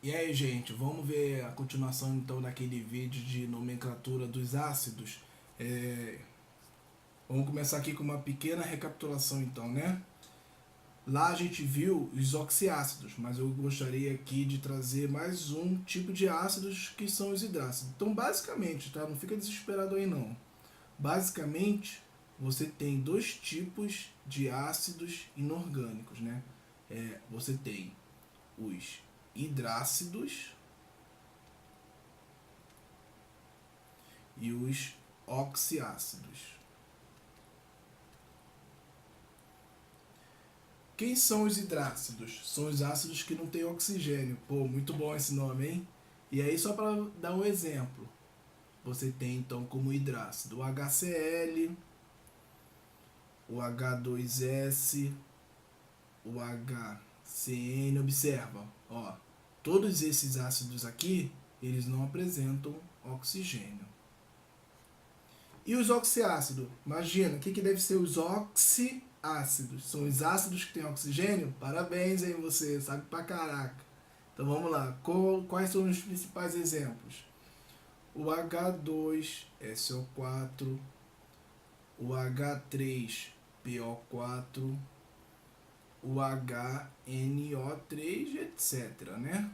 E aí, gente, vamos ver a continuação então daquele vídeo de nomenclatura dos ácidos. É, Vamos começar aqui com uma pequena recapitulação então, né? Lá a gente viu os oxiácidos, mas eu gostaria aqui de trazer mais um tipo de ácidos que são os hidrácidos. Então, basicamente, tá? Não fica desesperado aí não. Basicamente, você tem dois tipos de ácidos inorgânicos, né? Você tem os hidrácidos e os oxiácidos. Quem são os hidrácidos? São os ácidos que não têm oxigênio. Pô, muito bom esse nome, hein? E aí, só para dar um exemplo, você tem então como hidrácido o HCl, o H2S, o HCN. Observa, ó, todos esses ácidos aqui, eles não apresentam oxigênio. E os oxiácidos? Imagina, o que deve ser os oxiácidos? São os ácidos que têm oxigênio? Parabéns aí você, sabe pra caraca. Então vamos lá, quais são os principais exemplos? O H2SO4, o H3PO4, o HNO3, etc, né?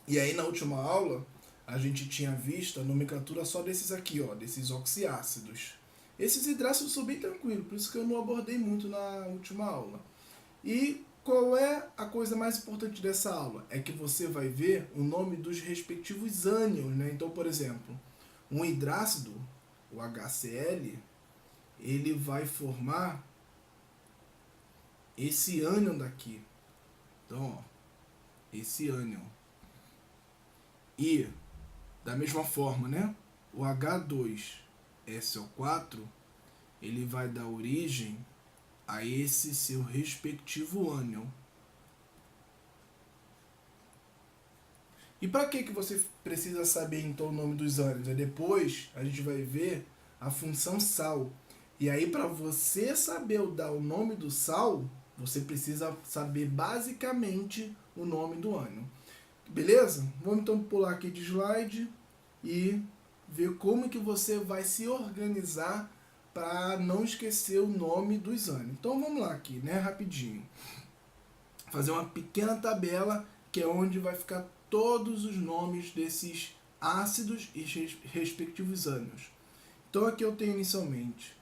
E aí na última aula a gente tinha visto a nomenclatura só desses aqui, ó, desses oxiácidos. Esses hidrácidos são bem tranquilos, por isso que eu não abordei muito na última aula. E qual é a coisa mais importante dessa aula? É que você vai ver o nome dos respectivos ânions, né? Então, por exemplo, um hidrácido, o HCl, ele vai formar esse ânion daqui. Então, ó, esse ânion. E da mesma forma, né? O H2SO4 ele vai dar origem a esse seu respectivo ânion. E para que você precisa saber então o nome dos ânions? Depois a gente vai ver a função sal. E aí para você saber dar o nome do sal, você precisa saber basicamente o nome do ânion. Beleza? Vamos então pular aqui de slide e ver como que você vai se organizar para não esquecer o nome dos ânions. Então vamos lá aqui, né, rapidinho. Fazer uma pequena tabela que é onde vai ficar todos os nomes desses ácidos e respectivos ânions. Então aqui eu tenho inicialmente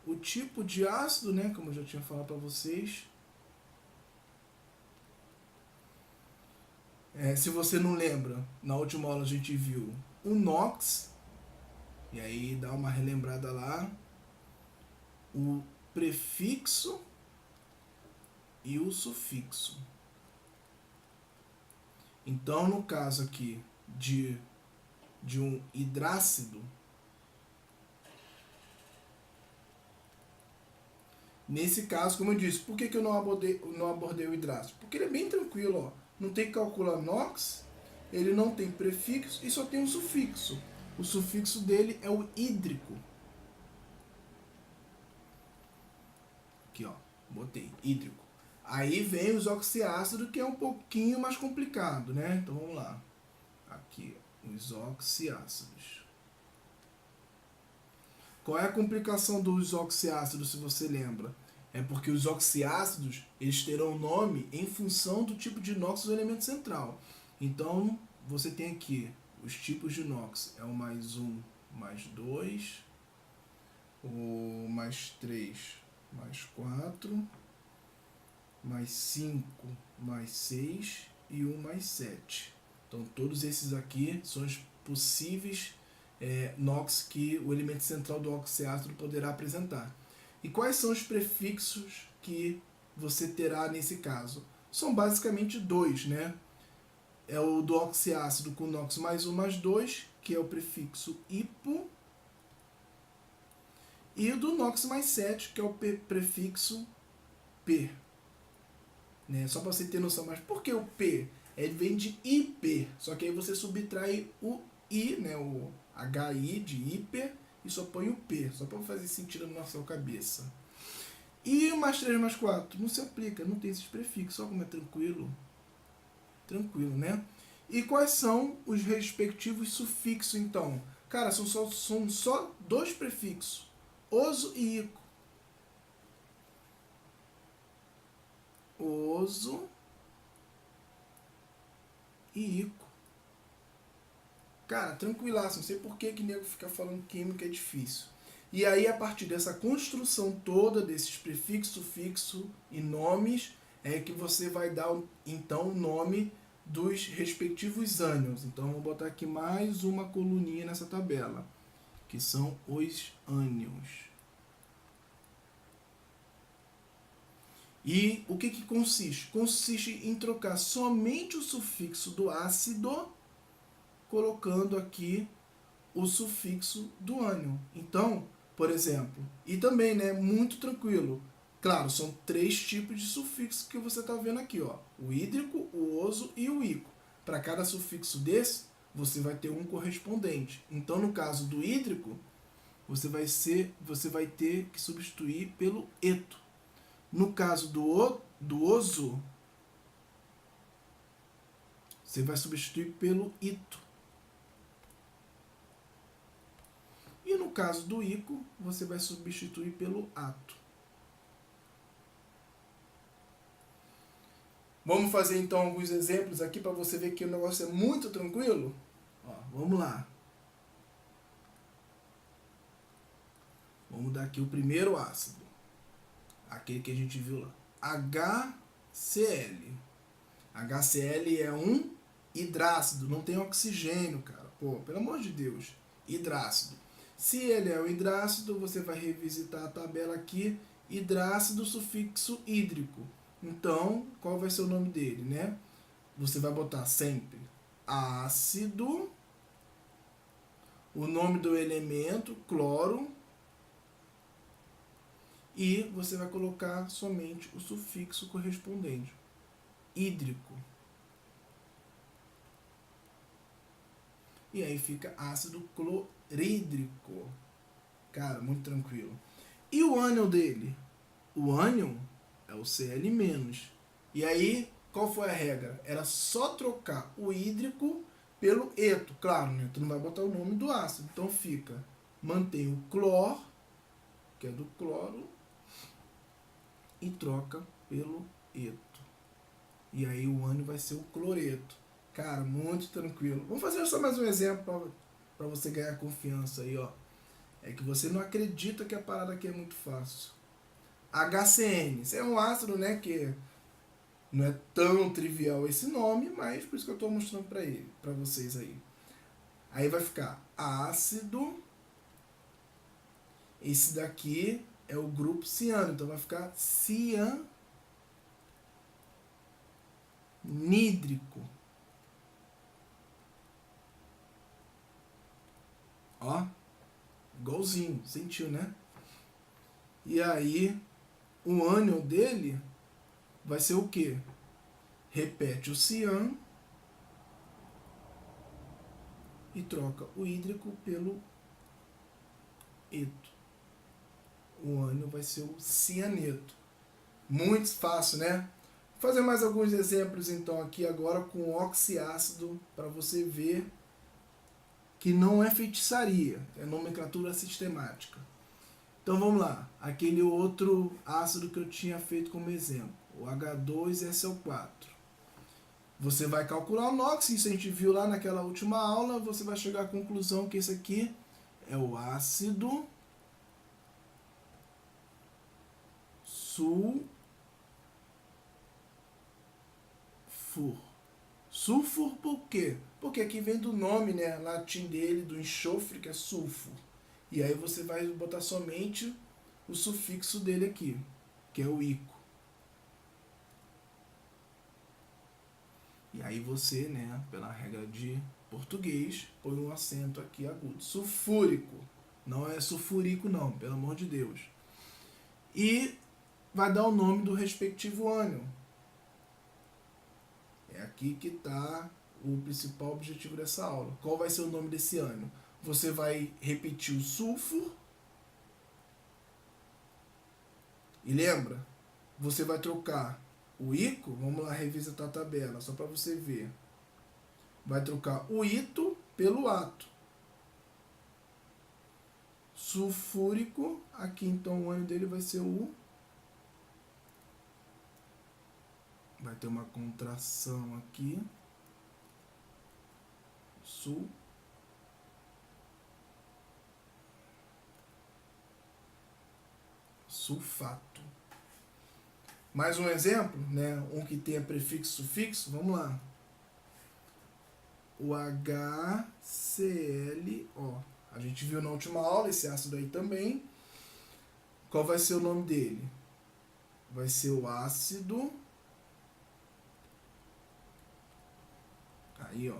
o tipo de ácido, né, como eu já tinha falado para vocês. Se você não lembra, na última aula a gente viu o NOx, e aí dá uma relembrada lá, o prefixo e o sufixo. Então, no caso aqui de um hidrácido, nesse caso, como eu disse, por que eu não abordei o hidrácido? Porque ele é bem tranquilo, ó. Não tem que calcular NOx, ele não tem prefixo e só tem um sufixo. O sufixo dele é o hídrico. Aqui, ó, botei, hídrico. Aí vem os oxiácidos, que é um pouquinho mais complicado, né? Então vamos lá. Aqui, os oxiácidos. Qual é a complicação dos oxiácidos, se você lembra? É porque os oxiácidos, eles terão nome em função do tipo de NOx do elemento central. Então, você tem aqui os tipos de NOx. É o mais 1, mais 2, o mais 3, mais 4, mais 5, mais 6 e 1 mais 7. Então, todos esses aqui são os possíveis NOx que o elemento central do oxiácido poderá apresentar. E quais são os prefixos que você terá nesse caso? São basicamente dois, né? É o do oxiácido com NOx mais 1 mais 2, que é o prefixo hipo, e o do NOx mais 7, que é o prefixo P. Né? Só para você ter noção, mas por que o P? Ele vem de hiper, só que aí você subtrai o I, né? O HI de hiper, e só põe o P, só para fazer sentido na sua cabeça. E o mais 3 mais 4 não se aplica, não tem esses prefixos, olha como é tranquilo. Tranquilo, né? E quais são os respectivos sufixos, então? Cara, são só dois prefixos, oso e ico. Oso e ico. Cara, tranquilaço, não sei por que nego fica falando química é difícil. E aí, a partir dessa construção toda desses prefixos, sufixos e nomes, é que você vai dar, então, o nome dos respectivos ânions. Então, vou botar aqui mais uma coluninha nessa tabela, que são os ânions. E o que consiste? Consiste em trocar somente o sufixo do ácido, colocando aqui o sufixo do ânion. Então, por exemplo, e também, né, muito tranquilo. Claro, são três tipos de sufixo que você está vendo aqui, ó. O hídrico, o oso e o ico. Para cada sufixo desse, você vai ter um correspondente. Então, no caso do hídrico, você vai ter que substituir pelo eto. No caso do oso, você vai substituir pelo ito. E no caso do ico, você vai substituir pelo ato. Vamos fazer então alguns exemplos aqui para você ver que o negócio é muito tranquilo? Ó, vamos lá. Vamos dar aqui o primeiro ácido. Aquele que a gente viu lá. HCl. HCl é um hidrácido, não tem oxigênio, cara. Pô, pelo amor de Deus. Hidrácido. Se ele é um hidrácido, você vai revisitar a tabela aqui. Hidrácido, sufixo hídrico. Então, qual vai ser o nome dele, né? Você vai botar sempre ácido, o nome do elemento, cloro, e você vai colocar somente o sufixo correspondente, hídrico. E aí fica ácido clorídrico. Cara, muito tranquilo. E o ânion dele? O ânion é o Cl-. E aí, qual foi a regra? Era só trocar o hídrico pelo eto. Claro, né? Tu não vai botar o nome do ácido. Então fica, mantém o clor, que é do cloro, e troca pelo eto. E aí o ânion vai ser o cloreto. Cara, muito tranquilo. Vamos fazer só mais um exemplo para você ganhar confiança aí, ó. É que você não acredita que a parada aqui é muito fácil. HCN. Esse é um ácido, né, que não é tão trivial esse nome, mas por isso que eu estou mostrando para vocês aí. Aí vai ficar ácido. Esse daqui é o grupo ciano, então vai ficar cianídrico. Ó, igualzinho, sentiu, né? E aí, o ânion dele vai ser o quê? Repete o cian e troca o hídrico pelo eto. O ânion vai ser o cianeto. Muito fácil, né? Vou fazer mais alguns exemplos então aqui agora com oxiácido para você ver que não é feitiçaria, é nomenclatura sistemática. Então vamos lá, aquele outro ácido que eu tinha feito como exemplo, o H2SO4. Você vai calcular o NOx, isso a gente viu lá naquela última aula, você vai chegar à conclusão que esse aqui é o ácido sulfur. Sulfur por quê? Porque aqui vem do nome, né, latim dele, do enxofre, que é sulfur. E aí você vai botar somente o sufixo dele aqui, que é o ico. E aí você, né, pela regra de português, põe um acento aqui agudo. Sulfúrico. Não é sulfurico não, pelo amor de Deus. E vai dar o nome do respectivo ânion. É aqui que está o principal objetivo dessa aula. Qual vai ser o nome desse ânion? Você vai repetir o sulfur. E lembra? Você vai trocar o ICO, vamos lá revisitar a tabela, só para você ver. Vai trocar o ito pelo ato. Sulfúrico, aqui então o ânion dele vai ser o... Vai ter uma contração aqui. Sulfato. Mais um exemplo, né? Um que tenha prefixo e sufixo, vamos lá. O HClO. A gente viu na última aula esse ácido aí também. Qual vai ser o nome dele? Vai ser o ácido... Aí, ó.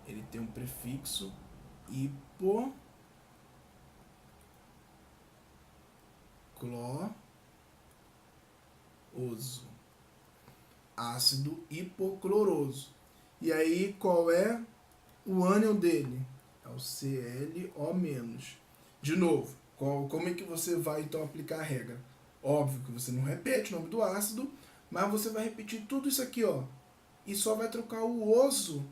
Ele tem um prefixo hipocloroso. Ácido hipocloroso. E aí, qual é o ânion dele? É o ClO-. De novo, como é que você vai então aplicar a regra? Óbvio que você não repete o nome do ácido, mas você vai repetir tudo isso aqui, ó. E só vai trocar o oso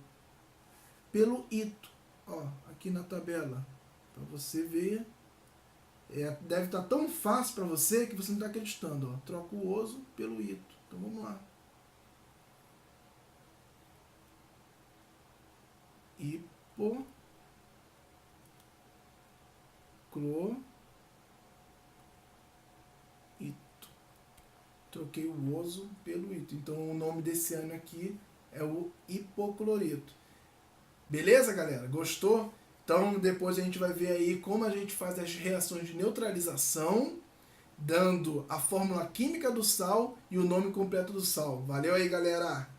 pelo ito. Ó, aqui na tabela. Para você ver. Deve estar tão fácil para você que você não está acreditando. Ó. Troca o oso pelo ito. Então vamos lá. Hipoclorito. Troquei o oso pelo ito. Então o nome desse ânion aqui é o hipoclorito. Beleza, galera? Gostou? Então depois a gente vai ver aí como a gente faz as reações de neutralização, dando a fórmula química do sal e o nome completo do sal. Valeu aí, galera!